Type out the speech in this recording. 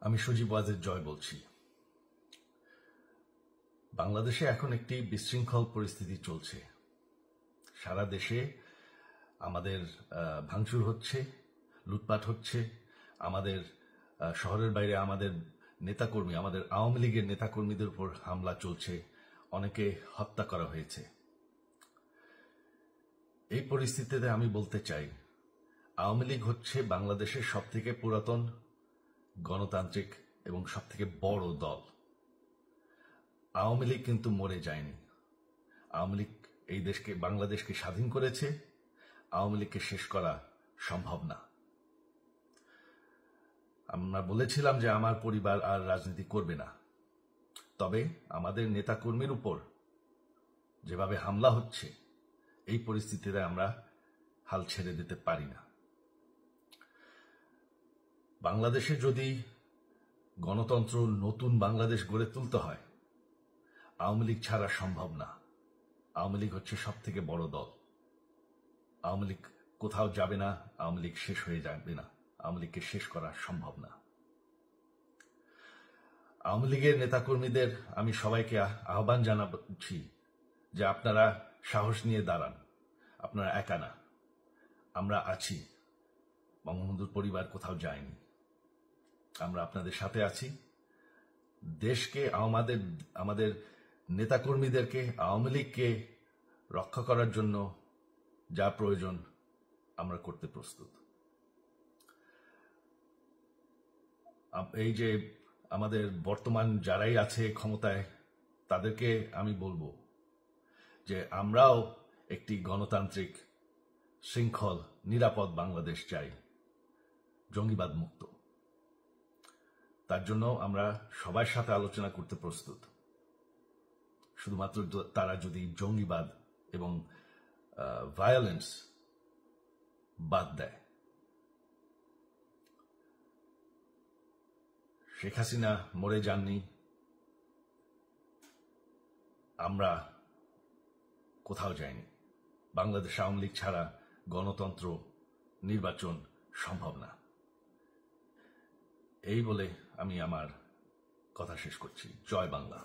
আমি সজীব ওয়াজেদ জয় বলছি। বাংলাদেশে এখন একটি বিশৃঙ্খল পরিস্থিতি চলছে। সারা দেশে আমাদের ভাঙচুর হচ্ছে, লুটপাট হচ্ছে, আমাদের শহরের বাইরে আমাদের নেতাকর্মী, আমাদের আওয়ামী লীগের নেতাকর্মীদের উপর হামলা চলছে, অনেকে হত্যা করা হয়েছে। এই পরিস্থিতিতে আমি বলতে চাই, আওয়ামী লীগ হচ্ছে বাংলাদেশের সবথেকে পুরাতন গণতান্ত্রিক এবং সবথেকে বড় দল। আওয়ামী লীগ কিন্তু মরে যায়নি। আওয়ামী লীগ এই দেশকে, বাংলাদেশকে স্বাধীন করেছে। আওয়ামী লীগকে শেষ করা সম্ভব না। আমরা বলেছিলাম যে আমার পরিবার আর রাজনীতি করবে না, তবে আমাদের নেতাকর্মীর উপর যেভাবে হামলা হচ্ছে, এই পরিস্থিতিতে আমরা হাল ছেড়ে দিতে পারি না। বাংলাদেশে যদি গণতন্ত্র, নতুন বাংলাদেশ গড়ে তুলতে হয়, আওয়ামী লীগ ছাড়া সম্ভব না। আওয়ামী লীগ হচ্ছে সবথেকে বড় দল। আওয়ামী লীগ কোথাও যাবে না, আওয়ামী লীগ শেষ হয়ে যাবে না। আওয়ামী লীগকে শেষ করা সম্ভব না। আওয়ামী লীগের নেতাকর্মীদের আমি সবাইকে আহ্বান জানাচ্ছি যে আপনারা সাহস নিয়ে দাঁড়ান। আপনারা একা না, আমরা আছি। বঙ্গবন্ধুর পরিবার কোথাও যায়নি, আমরা আপনাদের সাথে আছি। দেশকে, আমাদের নেতাকর্মীদেরকে, আওয়ামী লীগকে রক্ষা করার জন্য যা প্রয়োজন আমরা করতে প্রস্তুত। এই যে আমাদের বর্তমান যারাই আছে ক্ষমতায়, তাদেরকে আমি বলবো যে আমরাও একটি গণতান্ত্রিক, শৃঙ্খল, নিরাপদ বাংলাদেশ চাই, জঙ্গিবাদ মুক্ত। তার জন্য আমরা সবার সাথে আলোচনা করতে প্রস্তুত। শুধুমাত্র তারা যদি জঙ্গিবাদ এবং ভায়োলেন্স বাদ দেয়। শেখ হাসিনা মরে যাননি, আমরা কোথাও যাইনি। বাংলাদেশ আওয়ামী লীগ ছাড়া গণতন্ত্র, নির্বাচন সম্ভব না। এই বলে আমি আমার কথা শেষ করছি। জয় বাংলা।